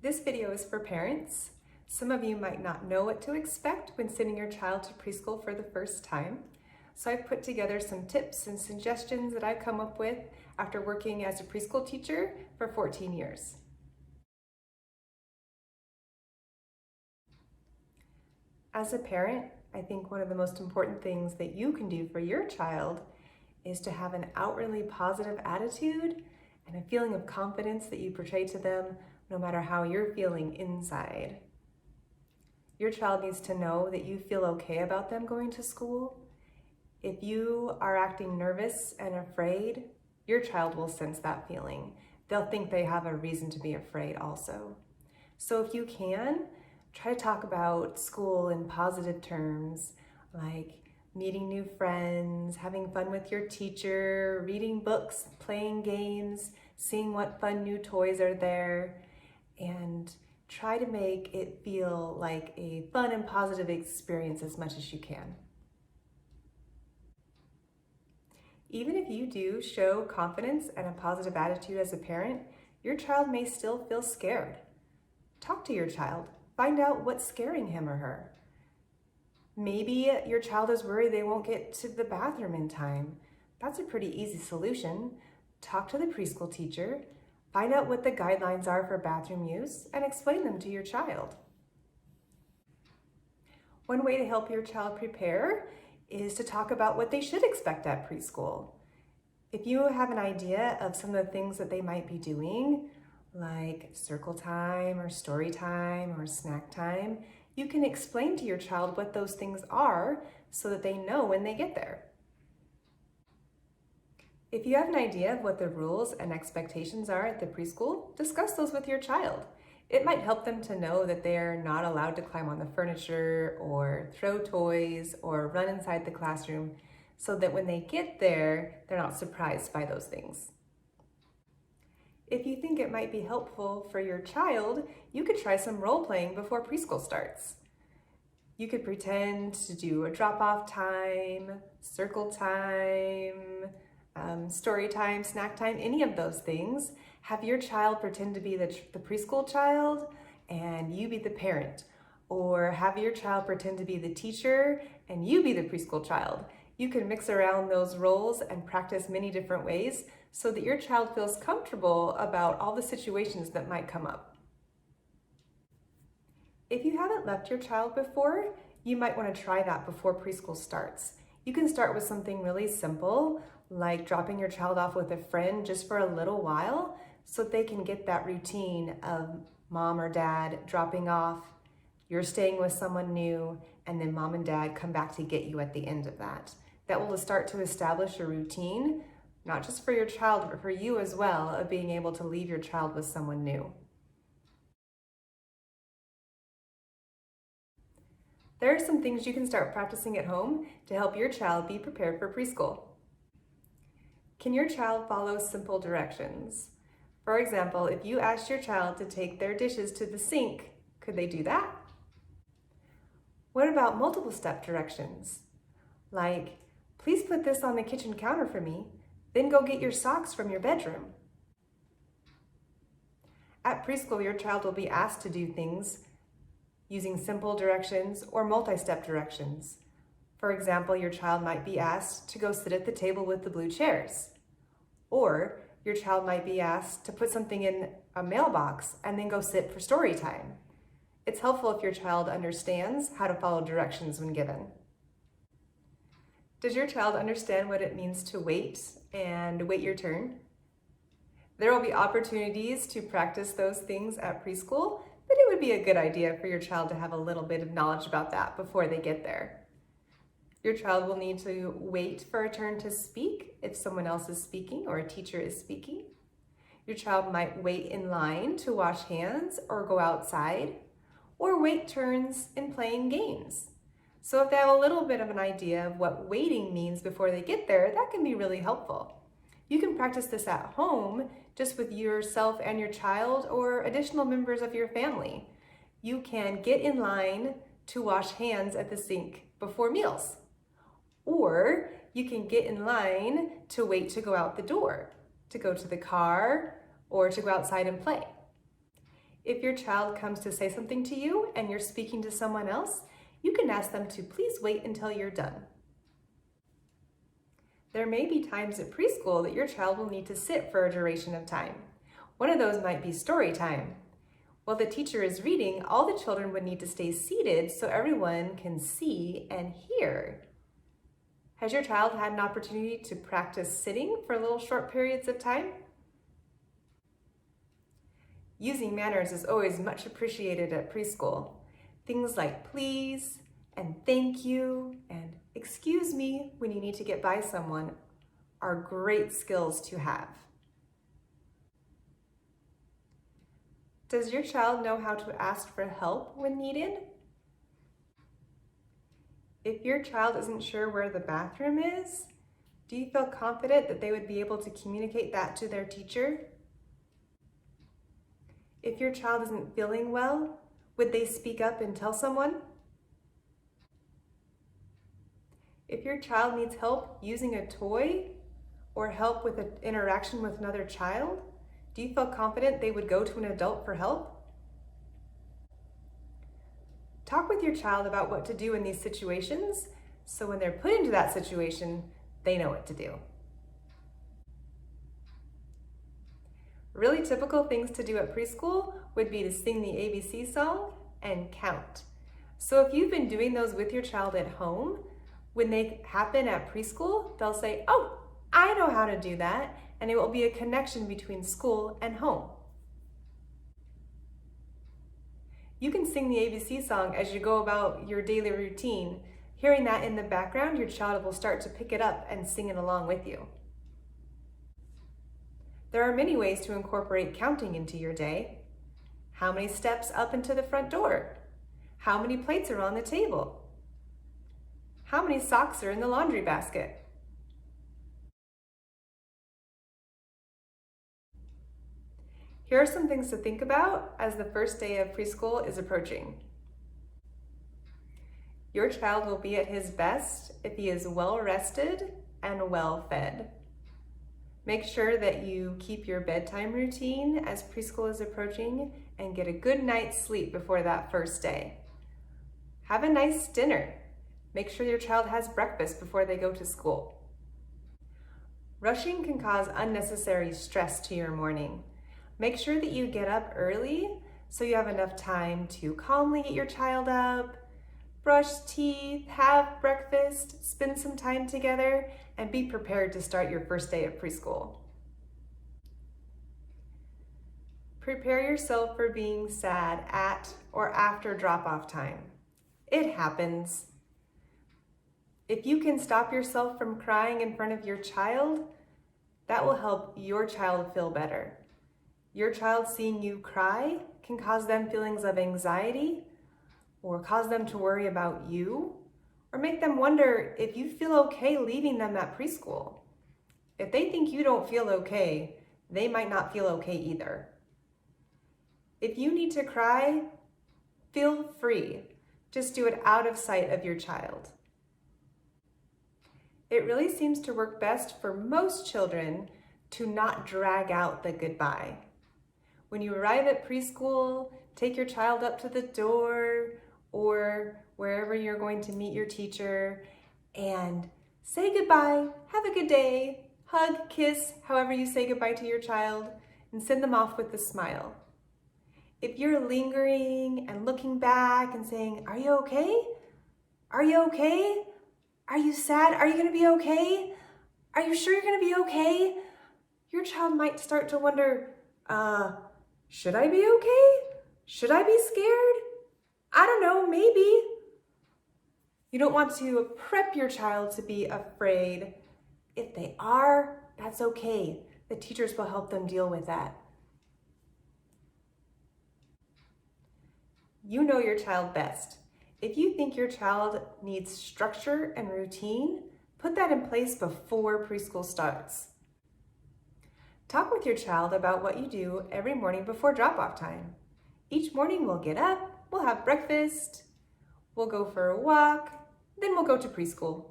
This video is for parents. Some of you might not know what to expect when sending your child to preschool for the first time. So I've put together some tips and suggestions that I've come up with after working as a preschool teacher for 14 years. As a parent, I think one of the most important things that you can do for your child is to have an outwardly positive attitude and a feeling of confidence that you portray to them no matter how you're feeling inside. Your child needs to know that you feel okay about them going to school. If you are acting nervous and afraid, your child will sense that feeling. They'll think they have a reason to be afraid also. So if you can, try to talk about school in positive terms, like meeting new friends, having fun with your teacher, reading books, playing games, seeing what fun new toys are there, and try to make it feel like a fun and positive experience as much as you can. Even if you do show confidence and a positive attitude as a parent, your child may still feel scared. Talk to your child. Find out what's scaring him or her. Maybe your child is worried they won't get to the bathroom in time. That's a pretty easy solution. Talk to the preschool teacher. Find out what the guidelines are for bathroom use and explain them to your child. One way to help your child prepare is to talk about what they should expect at preschool. If you have an idea of some of the things that they might be doing, like circle time or story time or snack time, you can explain to your child what those things are so that they know when they get there. If you have an idea of what the rules and expectations are at the preschool, discuss those with your child. It might help them to know that they're not allowed to climb on the furniture or throw toys or run inside the classroom, so that when they get there, they're not surprised by those things. If you think it might be helpful for your child, you could try some role playing before preschool starts. You could pretend to do a drop-off time, circle time, story time, snack time, any of those things. Have your child pretend to be the preschool child and you be the parent. Or have your child pretend to be the teacher and you be the preschool child. You can mix around those roles and practice many different ways so that your child feels comfortable about all the situations that might come up. If you haven't left your child before, you might want to try that before preschool starts. You can start with something really simple, like dropping your child off with a friend just for a little while so that they can get that routine of mom or dad dropping off, you're staying with someone new, and then mom and dad come back to get you at the end of that. That will start to establish a routine, not just for your child, but for you as well, of being able to leave your child with someone new. There are some things you can start practicing at home to help your child be prepared for preschool. Can your child follow simple directions? For example, if you asked your child to take their dishes to the sink, could they do that? What about multiple step directions? Like, please put this on the kitchen counter for me, then go get your socks from your bedroom. At preschool, your child will be asked to do things using simple directions or multi-step directions. For example, your child might be asked to go sit at the table with the blue chairs. Or your child might be asked to put something in a mailbox and then go sit for story time. It's helpful if your child understands how to follow directions when given. Does your child understand what it means to wait and wait your turn? There will be opportunities to practice those things at preschool, but it would be a good idea for your child to have a little bit of knowledge about that before they get there. Your child will need to wait for a turn to speak if someone else is speaking or a teacher is speaking. Your child might wait in line to wash hands or go outside, or wait turns in playing games. So if they have a little bit of an idea of what waiting means before they get there, that can be really helpful. You can practice this at home just with yourself and your child or additional members of your family. You can get in line to wash hands at the sink before meals. Or you can get in line to wait to go out the door, to go to the car, or to go outside and play. If your child comes to say something to you and you're speaking to someone else, you can ask them to please wait until you're done. There may be times at preschool that your child will need to sit for a duration of time. One of those might be story time. While the teacher is reading, all the children would need to stay seated so everyone can see and hear. Has your child had an opportunity to practice sitting for little short periods of time? Using manners is always much appreciated at preschool. Things like please and thank you and excuse me when you need to get by someone are great skills to have. Does your child know how to ask for help when needed? If your child isn't sure where the bathroom is, do you feel confident that they would be able to communicate that to their teacher? If your child isn't feeling well, would they speak up and tell someone? If your child needs help using a toy or help with an interaction with another child, do you feel confident they would go to an adult for help? Talk with your child about what to do in these situations, so when they're put into that situation, they know what to do. Really typical things to do at preschool would be to sing the ABC song and count. So if you've been doing those with your child at home, when they happen at preschool, they'll say, "Oh, I know how to do that," and it will be a connection between school and home. You can sing the ABC song as you go about your daily routine. Hearing that in the background, your child will start to pick it up and sing it along with you. There are many ways to incorporate counting into your day. How many steps up into the front door? How many plates are on the table? How many socks are in the laundry basket? Here are some things to think about as the first day of preschool is approaching. Your child will be at his best if he is well rested and well fed. Make sure that you keep your bedtime routine as preschool is approaching and get a good night's sleep before that first day. Have a nice dinner. Make sure your child has breakfast before they go to school. Rushing can cause unnecessary stress to your morning. Make sure that you get up early so you have enough time to calmly get your child up, brush teeth, have breakfast, spend some time together, and be prepared to start your first day of preschool. Prepare yourself for being sad at or after drop-off time. It happens. If you can stop yourself from crying in front of your child, that will help your child feel better. Your child seeing you cry can cause them feelings of anxiety or cause them to worry about you or make them wonder if you feel okay leaving them at preschool. If they think you don't feel okay, they might not feel okay either. If you need to cry, feel free. Just do it out of sight of your child. It really seems to work best for most children to not drag out the goodbye. When you arrive at preschool, take your child up to the door or wherever you're going to meet your teacher and say goodbye, have a good day, hug, kiss, however you say goodbye to your child, and send them off with a smile. If you're lingering and looking back and saying, "Are you okay? Are you okay? Are you sad? Are you going to be okay? Are you sure you're going to be okay?" Your child might start to wonder, should I be okay? Should I be scared? I don't know, maybe. You don't want to prep your child to be afraid. If they are, that's okay. The teachers will help them deal with that. You know your child best. If you think your child needs structure and routine, put that in place before preschool starts. Talk with your child about what you do every morning before drop-off time. Each morning we'll get up, we'll have breakfast, we'll go for a walk, then we'll go to preschool.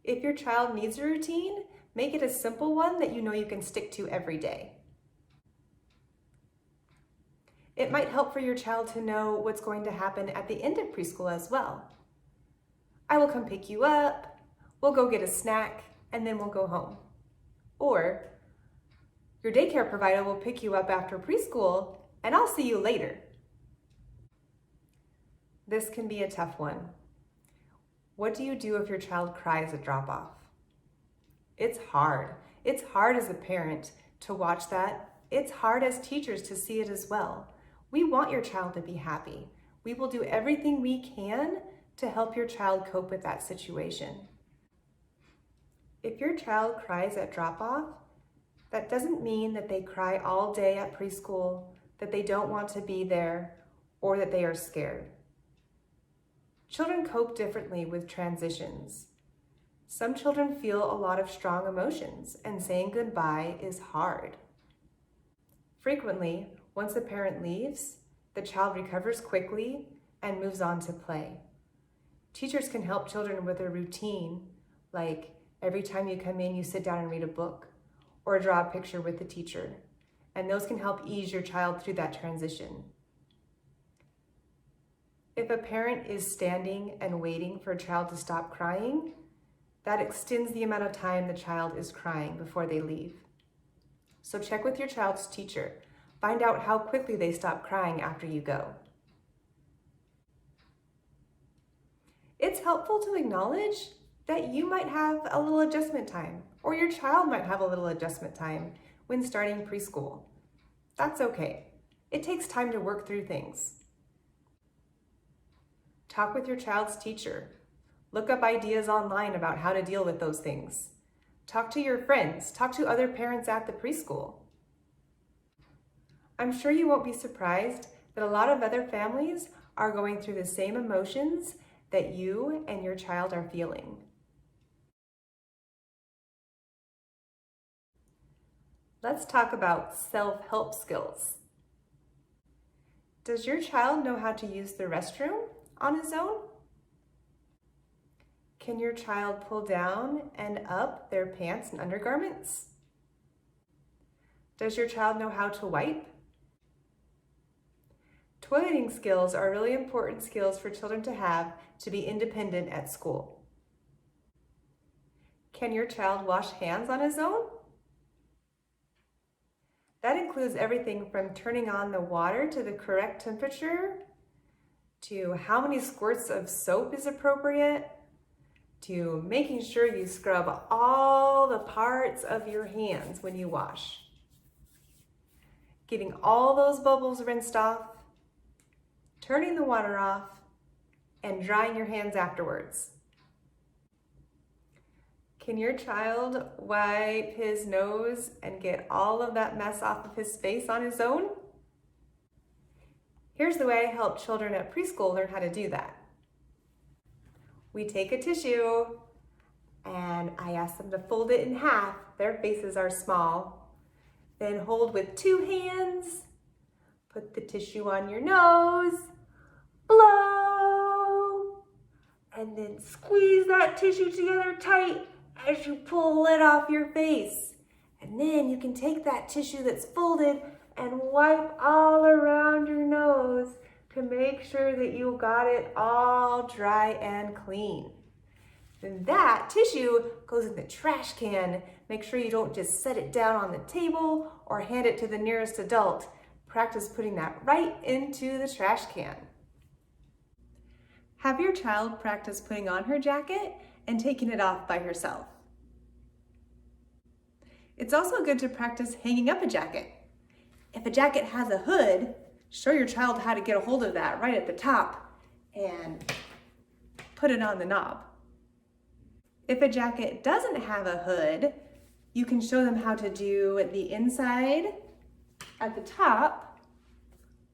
If your child needs a routine, make it a simple one that you know you can stick to every day. It might help for your child to know what's going to happen at the end of preschool as well. I will come pick you up, we'll go get a snack, and then we'll go home. Or your daycare provider will pick you up after preschool, and I'll see you later. This can be a tough one. What do you do if your child cries at drop-off? It's hard. It's hard as a parent to watch that. It's hard as teachers to see it as well. We want your child to be happy. We will do everything we can to help your child cope with that situation. If your child cries at drop-off, that doesn't mean that they cry all day at preschool, that they don't want to be there, or that they are scared. Children cope differently with transitions. Some children feel a lot of strong emotions, and saying goodbye is hard. Frequently, once the parent leaves, the child recovers quickly and moves on to play. Teachers can help children with a routine, like every time you come in, you sit down and read a book, or draw a picture with the teacher, and those can help ease your child through that transition. If a parent is standing and waiting for a child to stop crying, that extends the amount of time the child is crying before they leave. So check with your child's teacher. Find out how quickly they stop crying after you go. It's helpful to acknowledge that you might have a little adjustment time, or your child might have a little adjustment time when starting preschool. That's okay. It takes time to work through things. Talk with your child's teacher. Look up ideas online about how to deal with those things. Talk to your friends. Talk to other parents at the preschool. I'm sure you won't be surprised that a lot of other families are going through the same emotions that you and your child are feeling. Let's talk about self-help skills. Does your child know how to use the restroom on his own? Can your child pull down and up their pants and undergarments? Does your child know how to wipe? Toileting skills are really important skills for children to have to be independent at school. Can your child wash hands on his own? That includes everything from turning on the water to the correct temperature, to how many squirts of soap is appropriate, to making sure you scrub all the parts of your hands when you wash. Getting all those bubbles rinsed off, turning the water off, and drying your hands afterwards. Can your child wipe his nose and get all of that mess off of his face on his own? Here's the way I help children at preschool learn how to do that. We take a tissue and I ask them to fold it in half. Their faces are small. Then hold with 2 hands, put the tissue on your nose, blow, and then squeeze that tissue together tight as you pull it off your face. And then you can take that tissue that's folded and wipe all around your nose to make sure that you got it all dry and clean. Then that tissue goes in the trash can. Make sure you don't just set it down on the table or hand it to the nearest adult. Practice putting that right into the trash can. Have your child practice putting on her jacket and taking it off by herself. It's also good to practice hanging up a jacket. If a jacket has a hood, show your child how to get a hold of that right at the top and put it on the knob. If a jacket doesn't have a hood, you can show them how to do the inside at the top,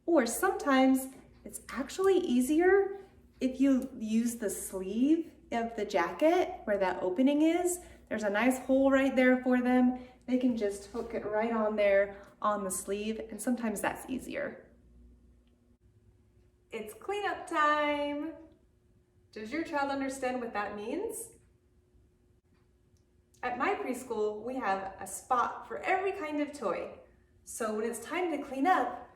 or sometimes it's actually easier if you use the sleeve of the jacket where that opening is. There's a nice hole right there for them. They can just hook it right on there on the sleeve, and sometimes that's easier. It's cleanup time. Does your child understand what that means? At my preschool, we have a spot for every kind of toy. So when it's time to clean up,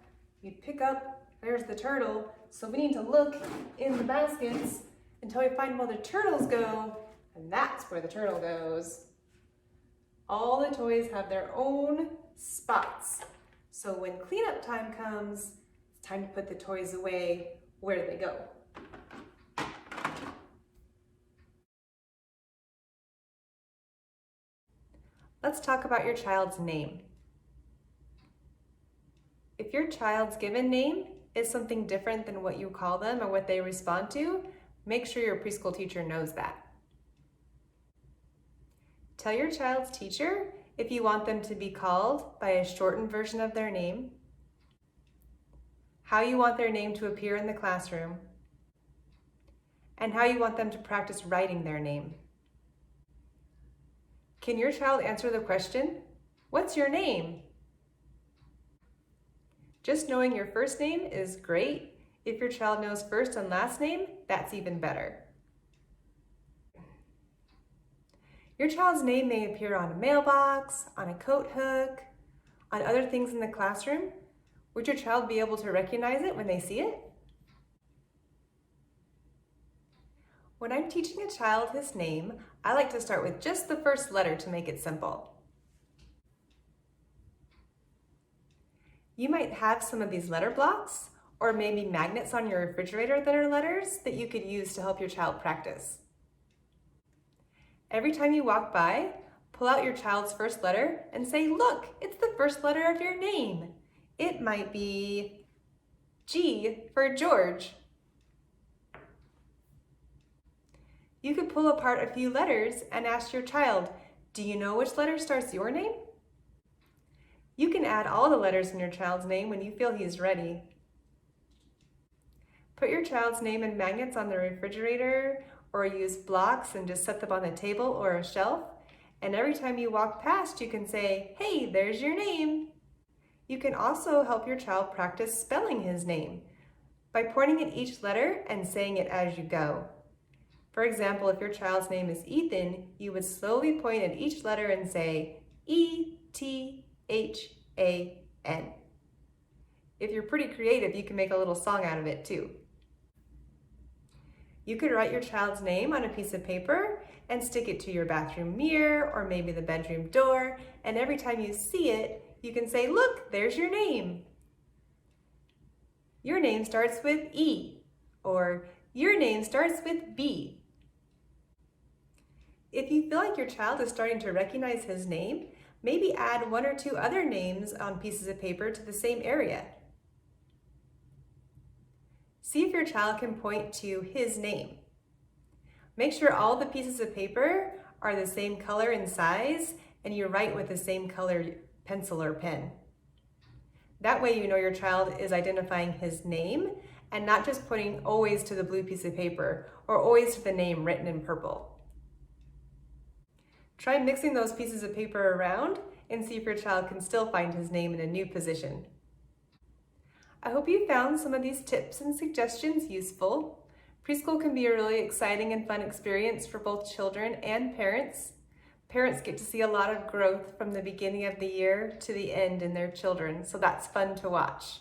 You pick up, there's the turtle, so we need to look in the baskets until we find where the turtles go, and that's where the turtle goes. All the toys have their own spots. So when cleanup time comes, it's time to put the toys away. Where do they go? Let's talk about your child's name. If your child's given name is something different than what you call them or what they respond to, make sure your preschool teacher knows that. Tell your child's teacher if you want them to be called by a shortened version of their name, how you want their name to appear in the classroom, and how you want them to practice writing their name. Can your child answer the question, "What's your name?" Just knowing your first name is great. If your child knows first and last name, that's even better. Your child's name may appear on a mailbox, on a coat hook, on other things in the classroom. Would your child be able to recognize it when they see it? When I'm teaching a child his name, I like to start with just the first letter to make it simple. You might have some of these letter blocks or maybe magnets on your refrigerator that are letters that you could use to help your child practice. Every time you walk by, pull out your child's first letter and say, "Look, it's the first letter of your name." It might be G for George. You could pull apart a few letters and ask your child, "Do you know which letter starts your name?" You can add all the letters in your child's name when you feel he's ready. Put your child's name in magnets on the refrigerator or use blocks and just set them on the table or a shelf. And every time you walk past, you can say, "Hey, there's your name." You can also help your child practice spelling his name by pointing at each letter and saying it as you go. For example, if your child's name is Ethan, you would slowly point at each letter and say E-T-H-A-N. If you're pretty creative, you can make a little song out of it too. You could write your child's name on a piece of paper and stick it to your bathroom mirror or maybe the bedroom door, and every time you see it, you can say, "Look, there's your name." Your name starts with E, or your name starts with B. If you feel like your child is starting to recognize his name, maybe add one or two other names on pieces of paper to the same area. See if your child can point to his name. Make sure all the pieces of paper are the same color and size, and you write with the same color pencil or pen. That way you know your child is identifying his name and not just pointing always to the blue piece of paper or always to the name written in purple. Try mixing those pieces of paper around and see if your child can still find his name in a new position. I hope you found some of these tips and suggestions useful. Preschool can be a really exciting and fun experience for both children and parents. Parents get to see a lot of growth from the beginning of the year to the end in their children, so that's fun to watch.